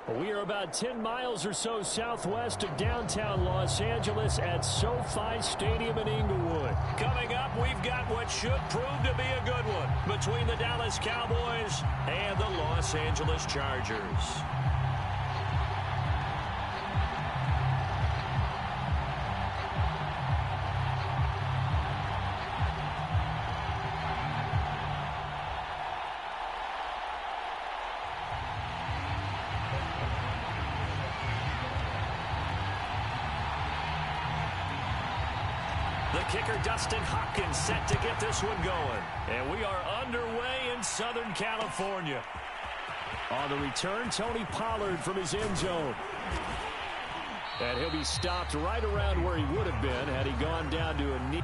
We are about 10 miles or so southwest of downtown Los Angeles at SoFi Stadium in Inglewood. Coming up, we've got what should prove to be a good one between the Dallas Cowboys and the Los Angeles Chargers. The kicker, Dustin Hopkins, set to get this one going. And we are underway in Southern California. On the return, Tony Pollard from his end zone. And he'll be stopped right around where he would have been had he gone down to a knee.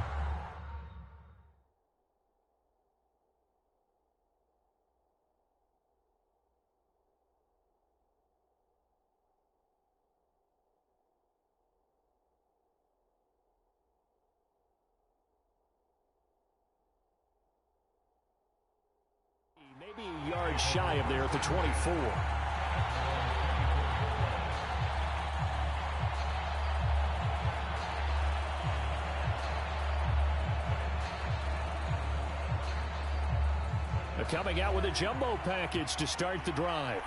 Maybe a yard shy of there at the 24. They're coming out with a jumbo package to start the drive.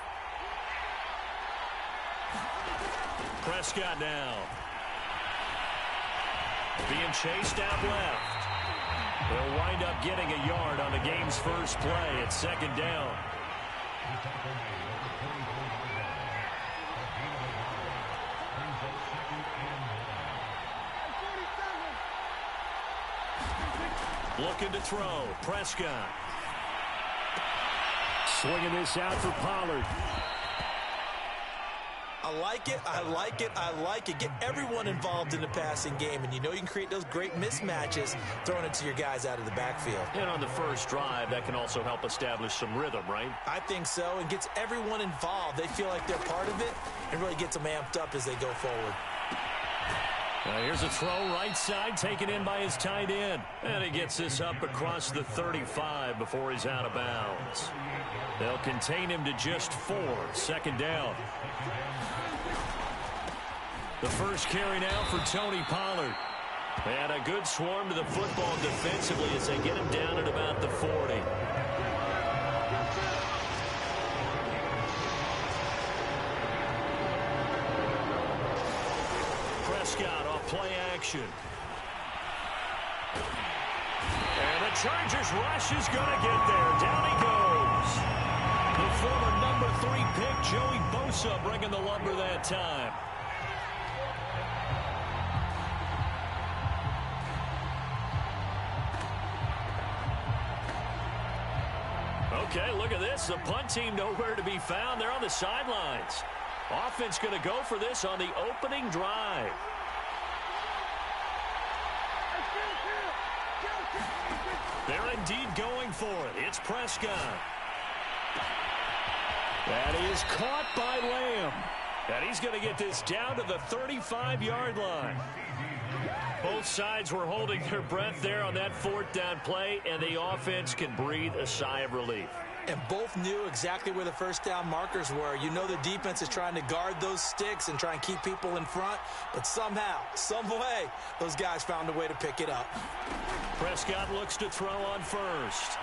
Prescott now. Being chased out left. They'll wind up getting a yard on the game's first play at second down. Looking to throw. Prescott. Swinging this out for Pollard. I like it, I like it, I like it. Get everyone involved in the passing game, and you know you can create those great mismatches throwing it to your guys out of the backfield. And on the first drive, that can also help establish some rhythm, right? I think so, and gets everyone involved. They feel like they're part of it, and really gets them amped up as they go forward. Here's a throw right side, taken in by his tight end. And he gets this up across the 35 before he's out of bounds. They'll contain him to just 4, second down. The first carry now for Tony Pollard. And a good swarm to the football defensively as they get him down at about the 40. Prescott off play action. And the Chargers rush is going to get there. Down he goes. The former number 3 pick, Joey Bosa, bringing the lumber that time. Okay, look at this. The punt team nowhere to be found. They're on the sidelines. Offense going to go for this on the opening drive. They're indeed going for it. It's Prescott. That is caught by Lamb. And he's going to get this down to the 35-yard line. Both sides were holding their breath there on that fourth down play, and the offense can breathe a sigh of relief. And both knew exactly where the first down markers were. You know the defense is trying to guard those sticks and try and keep people in front, but somehow, some way, those guys found a way to pick it up. Prescott looks to throw on first.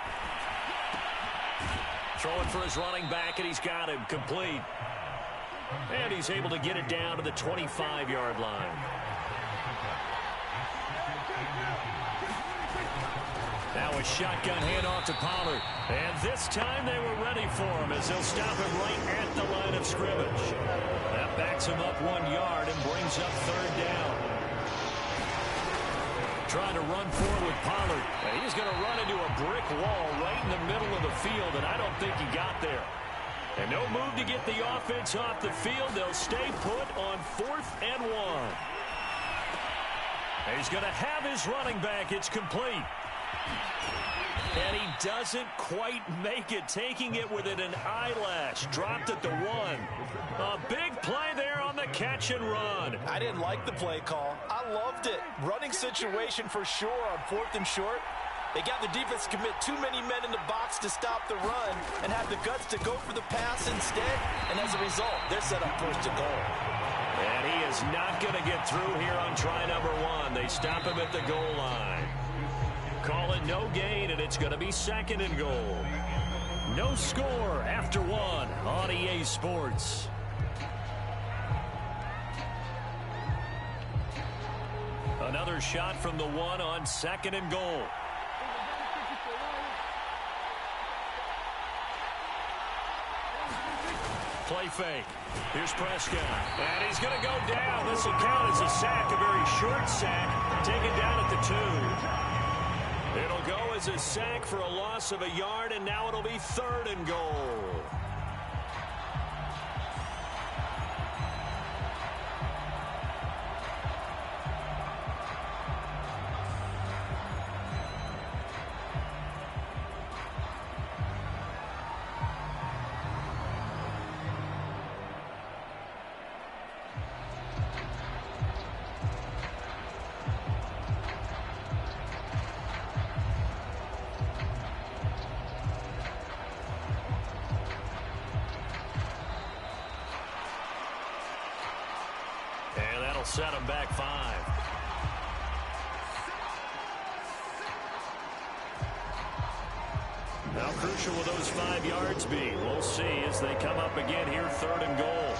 Throwing for his running back, and he's got him complete. And he's able to get it down to the 25-yard line. Now a shotgun handoff to Pollard. And this time they were ready for him as they'll stop him right at the line of scrimmage. That backs him up 1 yard and brings up third down. Trying to run forward with Pollard. And he's going to run into a brick wall right in the middle of the field, and I don't think he got there. And no move to get the offense off the field. They'll stay put on 4th and 1. And he's going to have his running back. It's complete. And he doesn't quite make it, taking it within an eyelash. Dropped at the 1. A big play there on the catch and run. I didn't like the play call. I loved it. Running situation for sure on 4th and short. They got the defense to commit too many men in the box to stop the run and have the guts to go for the pass instead. And as a result, they're set up first to goal. And he is not going to get through here on try number 1. They stop him at the goal line. Call it no gain, and it's going to be 2nd and goal. No score after 1 on EA Sports. Another shot from the 1 on 2nd and goal. Play fake. Here's Prescott. And he's going to go down. This will count as a sack, a very short sack, taken down at the 2. It'll go as a sack for a loss of a yard, and now it'll be 3rd and goal. Set him back 5. How crucial will those 5 yards be? We'll see as they come up again here, 3rd and goal.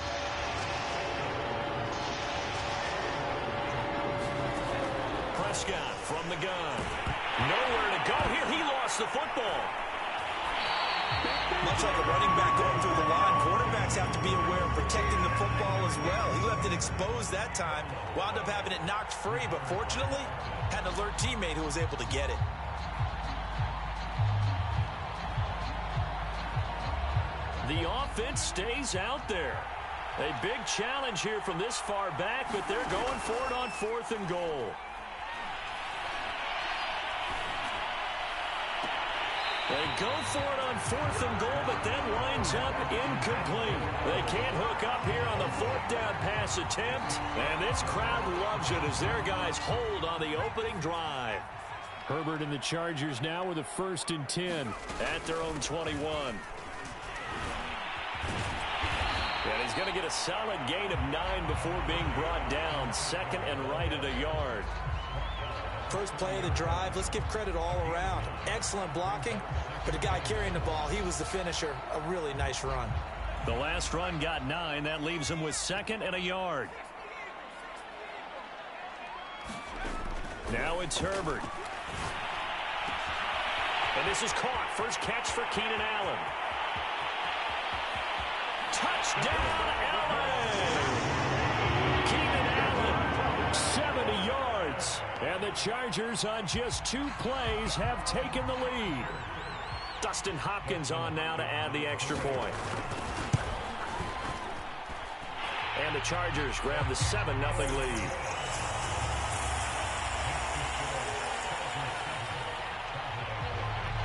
Prescott from the gun. Nowhere to go here. He lost the football. Much like a running back going through the line, quarterbacks have to be aware of protecting the football as well. He left it exposed that time, wound up having it knocked free, but fortunately, had an alert teammate who was able to get it. The offense stays out there. A big challenge here from this far back, but they're going for it on 4th and goal. They go for it on 4th and goal, but then winds up incomplete. They can't hook up here on the 4th down pass attempt, and this crowd loves it as their guys hold on the opening drive. Herbert and the Chargers now with a 1st and 10 at their own 21. And he's going to get a solid gain of 9 before being brought down. 2nd and right at a yard. First play of the drive, let's give credit all around. Excellent blocking, but the guy carrying the ball, he was the finisher. A really nice run. The last run got 9. That leaves him with 2nd and a yard. Now it's Herbert. And this is caught. First catch for Keenan Allen. Touchdown, Allen! Keenan Allen, 70 yards. And the Chargers on just 2 plays have taken the lead. Dustin Hopkins on now to add the extra point. And the Chargers grab the 7-0 lead.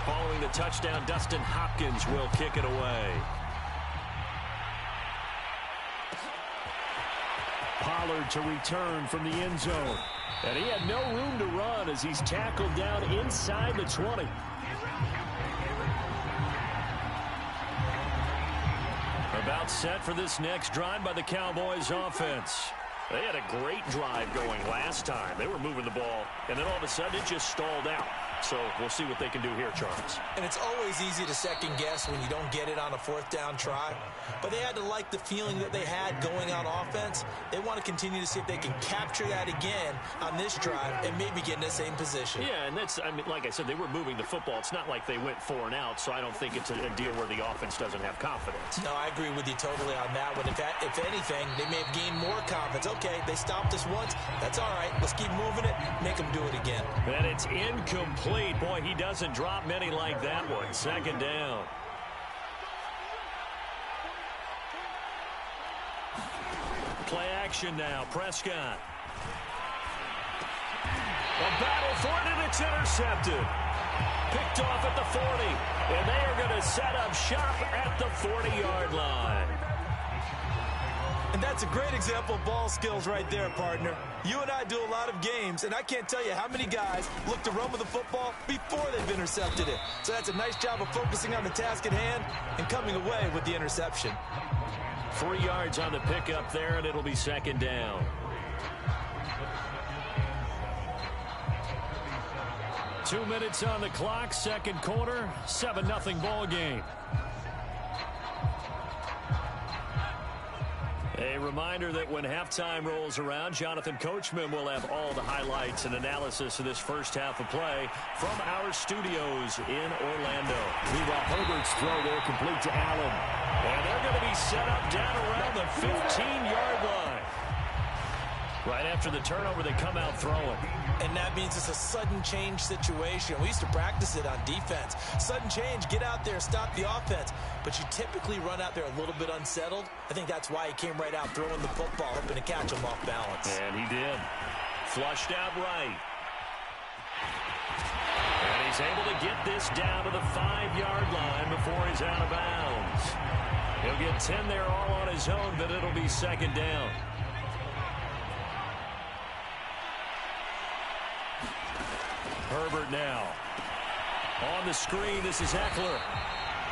Following the touchdown, Dustin Hopkins will kick it away. Pollard to return from the end zone. And he had no room to run as he's tackled down inside the 20. About set for this next drive by the Cowboys offense. They had a great drive going last time. They were moving the ball, and then all of a sudden it just stalled out. So we'll see what they can do here, Charles. And it's always easy to second guess when you don't get it on a 4th down try. But they had to like the feeling that they had going on offense. They want to continue to see if they can capture that again on this drive and maybe get in the same position. Yeah, and that's, I mean, like I said, they were moving the football. It's not like they went 4 and out, so I don't think it's a deal where the offense doesn't have confidence. No, I agree with you totally on that one. If anything, they may have gained more confidence. Okay, they stopped us once. That's all right. Let's keep moving it. Make them do it again. And it's incomplete. Boy, he doesn't drop many like that one. 2nd down. Play action now. Prescott. A battle for it, and it's intercepted. Picked off at the 40. And they are going to set up shop at the 40-yard line. And that's a great example of ball skills right there, partner. You and I do a lot of games, and I can't tell you how many guys look to run with the football before they've intercepted it. So that's a nice job of focusing on the task at hand and coming away with the interception. 3 yards on the pickup there, and it'll be second down. 2 minutes on the clock, second quarter, 7-0 ball game. A reminder that when halftime rolls around, Jonathan Coachman will have all the highlights and analysis of this first half of play from our studios in Orlando. Meanwhile, Herbert's throw there complete to Allen. And they're going to be set up down around the 15-yard line. Right after the turnover, they come out throwing. And that means it's a sudden change situation. We used to practice it on defense. Sudden change, get out there, stop the offense. But you typically run out there a little bit unsettled. I think that's why he came right out throwing the football, hoping to catch him off balance. And he did. Flushed out right. And he's able to get this down to the 5-yard line before he's out of bounds. He'll get 10 there all on his own, but it'll be second down. Herbert now. On the screen, this is Eckler.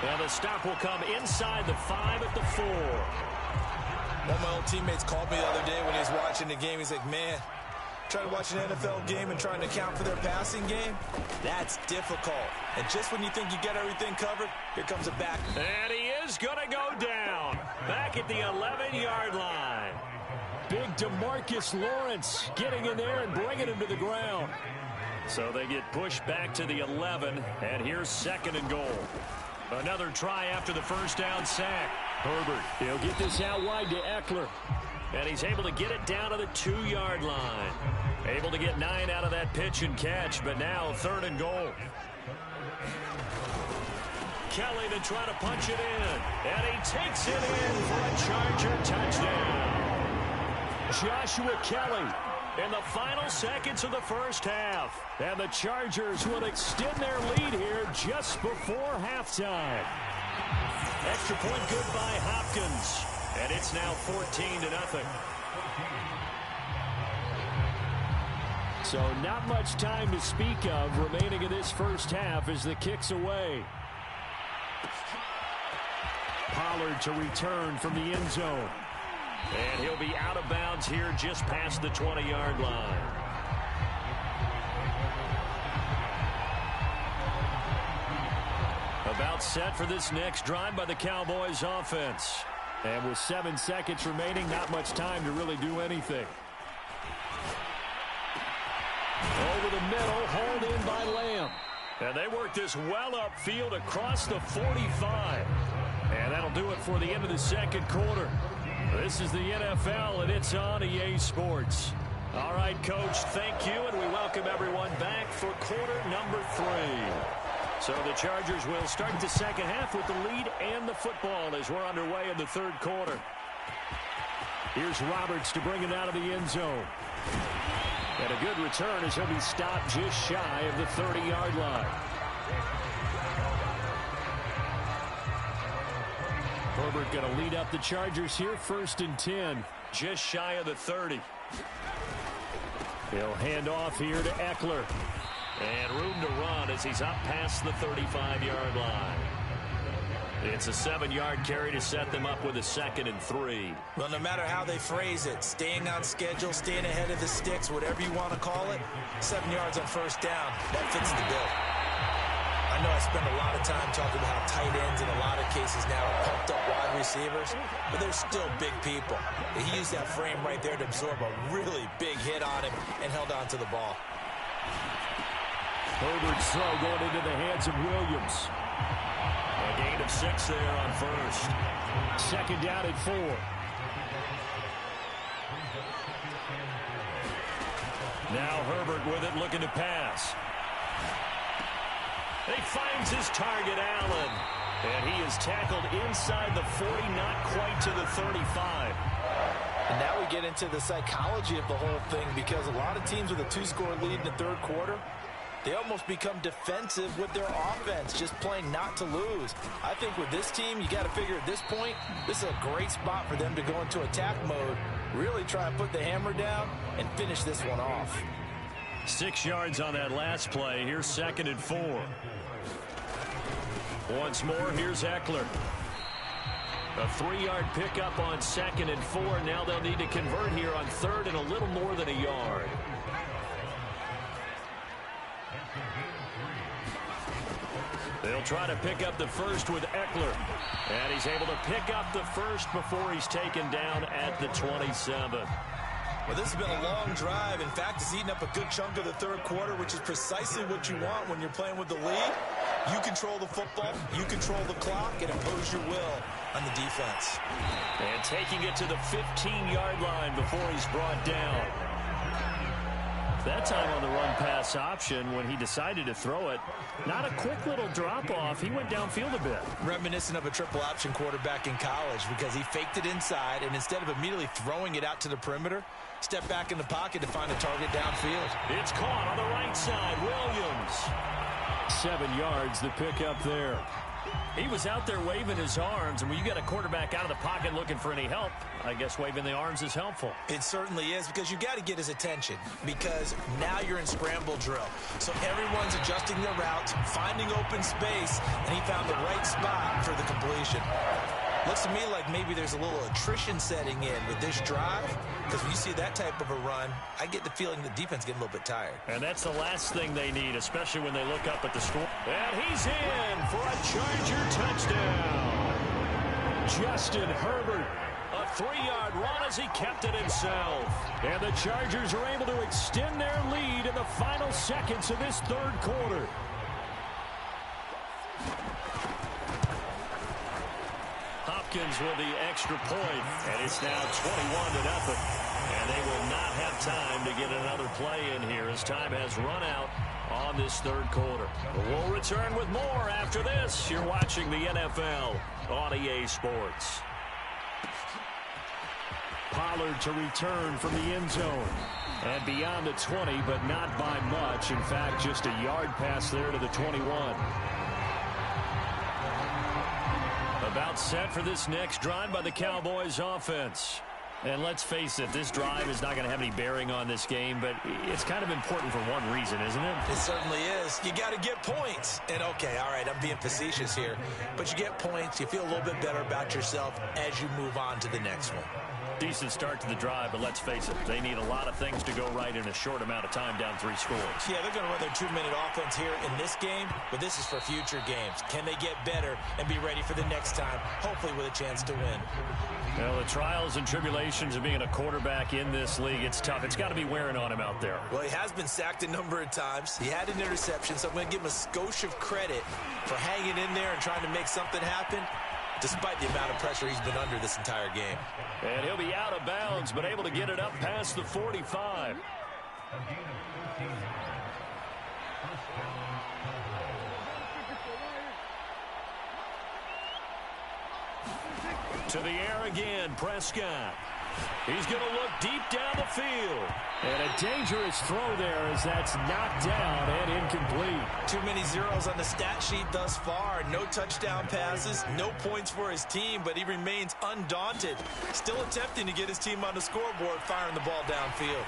And the stop will come inside the 5 at the 4. One of my old teammates called me the other day when he was watching the game. He's like, man, trying to watch an NFL game and trying to account for their passing game, that's difficult. And just when you think you get everything covered, here comes a back. And he is going to go down. Back at the 11-yard line. Big DeMarcus Lawrence getting in there and bringing him to the ground. So they get pushed back to the 11, and here's second and goal. Another try after the first down sack. Herbert, he'll get this out wide to Eckler. And he's able to get it down to the 2-yard line. Able to get 9 out of that pitch and catch, but now third and goal. Kelly to try to punch it in. And he takes it in for a Charger touchdown. Joshua Kelly in the final seconds of the first half. And the Chargers will extend their lead here just before halftime. Extra point good by Hopkins. And it's now 14-0. So not much time to speak of remaining in this first half as the kick's away. Pollard to return from the end zone. And he'll be out of bounds here just past the 20-yard line. About set for this next drive by the Cowboys offense. And with 7 seconds remaining, not much time to really do anything. Over the middle, hauled in by Lamb. And they work this well upfield across the 45. And that'll do it for the end of the second quarter. This is the NFL, and it's on EA Sports. All right, Coach, thank you, and we welcome everyone back for quarter number 3. So the Chargers will start the second half with the lead and the football as we're underway in the third quarter. Here's Roberts to bring it out of the end zone. And a good return as he'll be stopped just shy of the 30-yard line. Herbert going to lead up the Chargers here, 1st and 10, just shy of the 30. He'll hand off here to Eckler. And room to run as he's up past the 35-yard line. It's a 7-yard carry to set them up with a 2nd and 3. Well, no matter how they phrase it, staying on schedule, staying ahead of the sticks, whatever you want to call it, 7 yards on first down, that fits the bill. I know I spend a lot of time talking about how tight ends in a lot of cases now are pumped up wide receivers, but they're still big people. He used that frame right there to absorb a really big hit on him and held on to the ball. Herbert's throw going into the hands of Williams. A gain of 6 there on first. 2nd down at 4. Now Herbert with it, looking to pass. He finds his target, Allen. And he is tackled inside the 40, not quite to the 35. And now we get into the psychology of the whole thing, because a lot of teams with a 2-score lead in the third quarter, They almost become defensive with their offense, just playing not to lose. I think with this team, you got to figure at this point, this is a great spot for them to go into attack mode, really try and put the hammer down and finish this one off. 6 yards on that last play. Here's 2nd and 4. Once more, here's Eckler. A 3-yard pickup on 2nd and 4. Now they'll need to convert here on 3rd and a little more than a yard. They'll try to pick up the first with Eckler. And he's able to pick up the first before he's taken down at the 27. Well, this has been a long drive. In fact, it's eaten up a good chunk of the third quarter, which is precisely what you want when you're playing with the lead. You control the football, you control the clock, and impose your will on the defense. And taking it to the 15-yard line before he's brought down. That time on the run-pass option when he decided to throw it. Not a quick little drop-off. He went downfield a bit. Reminiscent of a triple-option quarterback in college because he faked it inside, and instead of immediately throwing it out to the perimeter, stepped back in the pocket to find a target downfield. It's caught on the right side. Williams. 7 yards, the pickup there. He was out there waving his arms, and when you got a quarterback out of the pocket looking for any help, I guess waving the arms is helpful. It certainly is, because you got to get his attention, because now you're in scramble drill. So everyone's adjusting their routes, finding open space, and he found the right spot for the completion. Looks to me like maybe there's a little attrition setting in with this drive, because when you see that type of a run, I get the feeling the defense getting a little bit tired. And that's the last thing they need, especially when they look up at the score. And he's in for a Charger touchdown. Justin Herbert, a 3-yard run as he kept it himself. And the Chargers are able to extend their lead in the final seconds of this third quarter. Hopkins with the extra point, and it's now 21-0. And they will not have time to get another play in here as time has run out on this third quarter. We'll return with more after this. You're watching the NFL on EA Sports. Pollard to return from the end zone. And beyond the 20, but not by much. In fact, just a yard pass there to the 21. About set for this next drive by the Cowboys offense. And let's face it, this drive is not going to have any bearing on this game, but it's kind of important for one reason, isn't it? It certainly is. You got to get points. And okay, all right, I'm being facetious here, but you get points, you feel a little bit better about yourself as you move on to the next one. Decent start to the drive, but let's face it, they need a lot of things to go right in a short amount of time down 3 scores. Yeah, they're going to run their 2-minute offense here in this game, but this is for future games. Can they get better and be ready for the next time, hopefully with a chance to win? Well, the trials and tribulations of being a quarterback in this league, it's tough. It's got to be wearing on him out there. Well, he has been sacked a number of times. He had an interception, so I'm going to give him a skosh of credit for hanging in there and trying to make something happen, despite the amount of pressure he's been under this entire game. And he'll be out of bounds, but able to get it up past the 45. To the air again, Prescott. He's going to look deep down the field. And a dangerous throw there as that's knocked down and incomplete. Too many zeros on the stat sheet thus far. No touchdown passes, no points for his team, but he remains undaunted. Still attempting to get his team on the scoreboard, firing the ball downfield.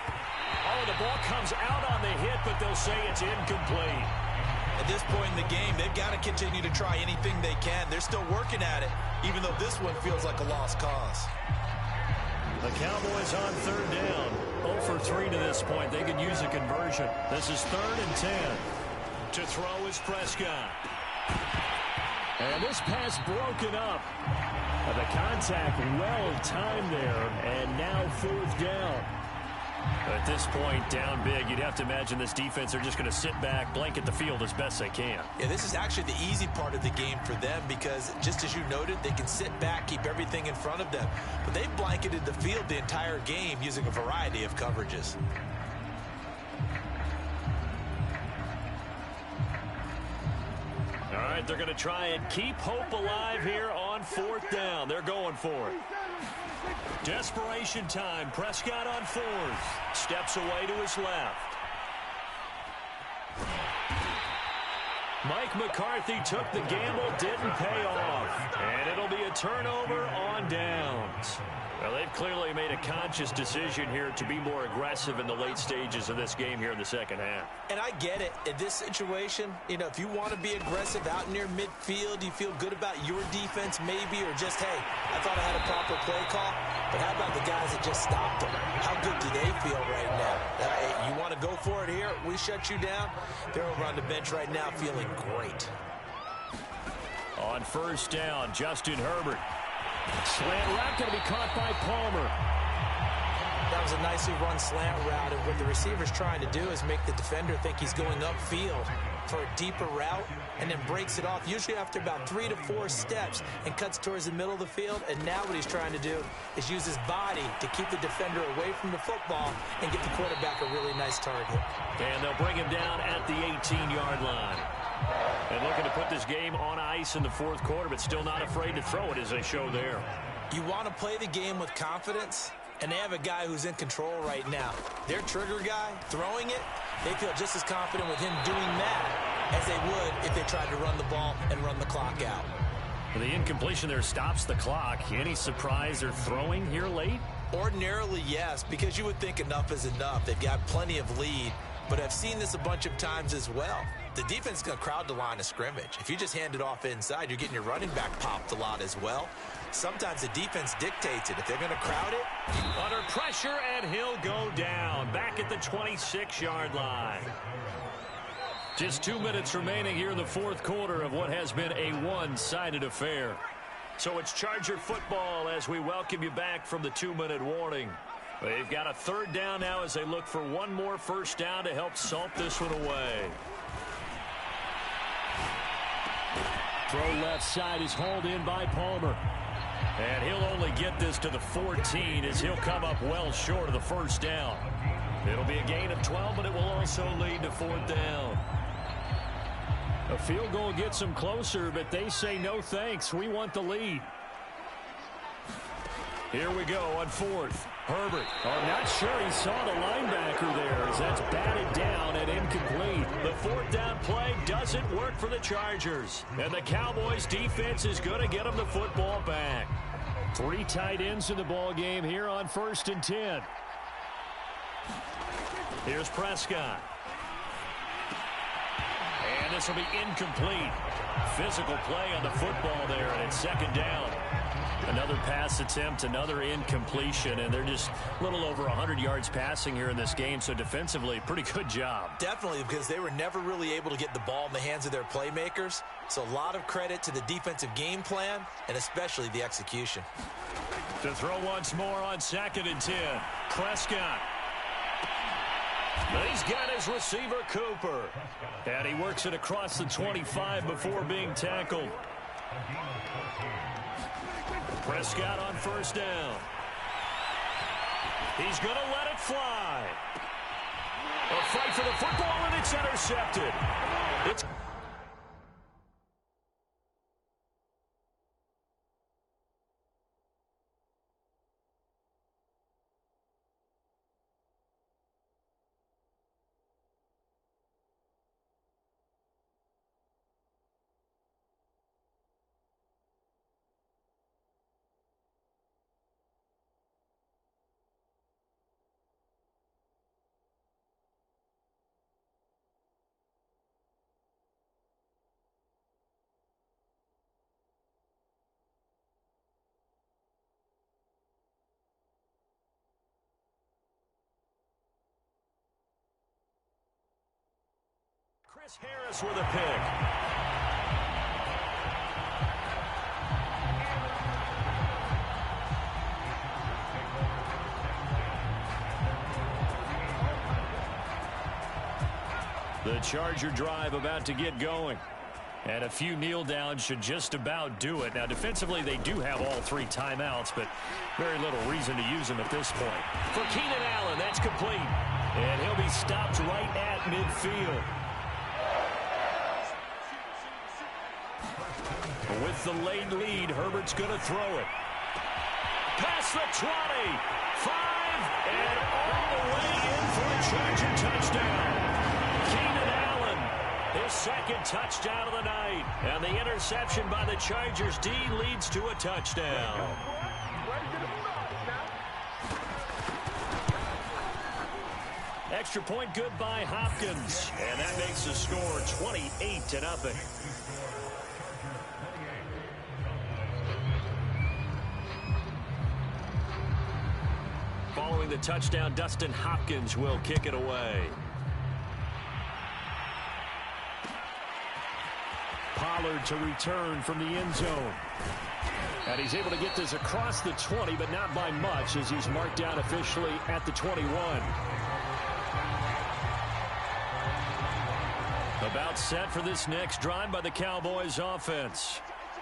Oh, the ball comes out on the hit, but they'll say it's incomplete. At this point in the game, they've got to continue to try anything they can. They're still working at it, even though this one feels like a lost cause. The Cowboys on third down. 0 for 3 to this point. They could use a conversion. This is 3rd and 10. To throw is Prescott. And this pass broken up. The contact well timed there. And now 4th down. At this point, down big, you'd have to imagine this defense are just going to sit back, blanket the field as best they can. Yeah, this is actually the easy part of the game for them because, just as you noted, they can sit back, keep everything in front of them. But they've blanketed the field the entire game using a variety of coverages. All right, they're going to try and keep hope alive here on 4th down. They're going for it. Desperation time. Prescott on 4th. Steps away to his left. Mike McCarthy took the gamble, didn't pay off. And it'll be a turnover on downs. Well, they've clearly made a conscious decision here to be more aggressive in the late stages of this game here in the second half. And I get it. In this situation, you know, if you want to be aggressive out near midfield, you feel good about your defense maybe, or just, hey, I thought I had a proper play call. But how about the guys that just stopped them? How good do they feel right now? Hey, you want to go for it here? We shut you down. They're over on the bench right now feeling great. On first down, Justin Herbert. Slant route going to be caught by Palmer. That was a nicely run slant route, and what the receiver's trying to do is make the defender think he's going upfield for a deeper route, and then breaks it off, usually after about 3 to 4 steps, and cuts towards the middle of the field. And now what he's trying to do is use his body to keep the defender away from the football and get the quarterback a really nice target. And they'll bring him down at the 18-yard line. And looking to put this game on ice in the fourth quarter, but still not afraid to throw it as they show there. You want to play the game with confidence, and they have a guy who's in control right now. Their trigger guy throwing it, they feel just as confident with him doing that as they would if they tried to run the ball and run the clock out. The incompletion there stops the clock. Any surprise they're throwing here late? Ordinarily, yes, because you would think enough is enough. They've got plenty of lead, but I've seen this a bunch of times as well. The defense is going to crowd the line of scrimmage. If you just hand it off inside, you're getting your running back popped a lot as well. Sometimes the defense dictates it. If they're going to crowd it. Under pressure, and he'll go down. Back at the 26-yard line. Just 2 minutes remaining here in the fourth quarter of what has been a one-sided affair. So it's Charger football as we welcome you back from the 2-minute warning. They've got a third down now as they look for one more first down to help salt this one away. Throw left side is hauled in by Palmer. And he'll only get this to the 14 as he'll come up well short of the first down. It'll be a gain of 12, but it will also lead to fourth down. A field goal gets them closer, but they say no thanks. We want the lead. Here we go on fourth. Herbert. I'm not sure he saw the linebacker there as that's batted down and incomplete. The fourth down play doesn't work for the Chargers. And the Cowboys defense is going to get them the football back. 3 tight ends in the ball game here on 1st and 10. Here's Prescott. And this will be incomplete. Physical play on the football there, and it's second down. Another pass attempt, another incompletion, and they're just a little over 100 yards passing here in this game, so defensively, pretty good job. Definitely, because they were never really able to get the ball in the hands of their playmakers, so a lot of credit to the defensive game plan, and especially the execution. To throw once more on 2nd and 10, Prescott. He's got his receiver, Cooper, and he works it across the 25 before being tackled. Prescott on first down. He's going to let it fly. A fight for the football, and it's intercepted. It's Chris Harris with a pick. The Charger drive about to get going. And a few kneel downs should just about do it. Now, defensively, they do have all 3 timeouts, but very little reason to use them at this point. For Keenan Allen, that's complete. And he'll be stopped right at midfield. With the late lead, Herbert's going to throw it. Past the 20, 5, and all the way in for a Charger touchdown. Keenan Allen His second touchdown of the night. And the interception by the Chargers D leads to a touchdown. Extra point good by Hopkins. And that makes the score 28-0. Following the touchdown, Dustin Hopkins will kick it away. Pollard to return from the end zone. And he's able to get this across the 20, but not by much, as he's marked down officially at the 21. About set for this next drive by the Cowboys offense.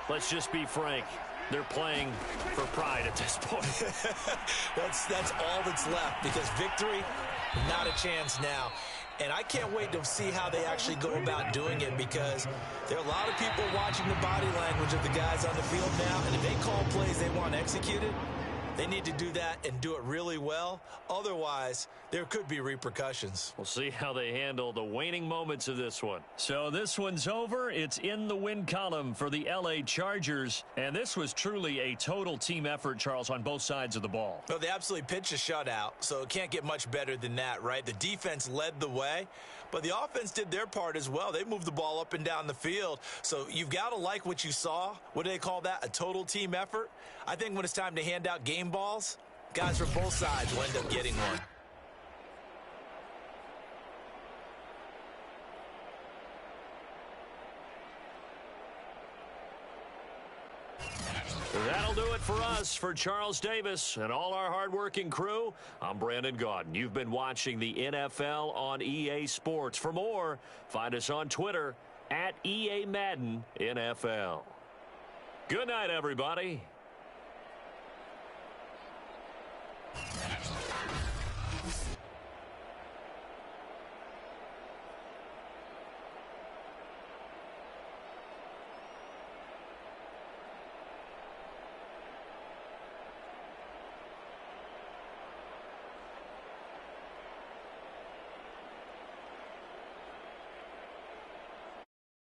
Let's just be frank. They're playing for pride at this point. That's all that's left, because victory, not a chance now. And I can't wait to see how they actually go about doing it, because there are a lot of people watching the body language of the guys on the field now, and if they call plays they want executed, they need to do that and do it really well. Otherwise, there could be repercussions. We'll see how they handle the waning moments of this one. So this one's over. It's in the win column for the L.A. Chargers. And this was truly a total team effort, Charles, on both sides of the ball. Well, they absolutely pitched a shutout, so it can't get much better than that, right? The defense led the way, but the offense did their part as well. They moved the ball up and down the field. So you've got to like what you saw. What do they call that? A total team effort? I think when it's time to hand out game balls, guys from both sides will end up getting one. That'll do it for us. For Charles Davis and all our hardworking crew, I'm Brandon Gaudin. You've been watching the NFL on EA Sports. For more, find us on Twitter at EA Madden NFL. Good night, everybody.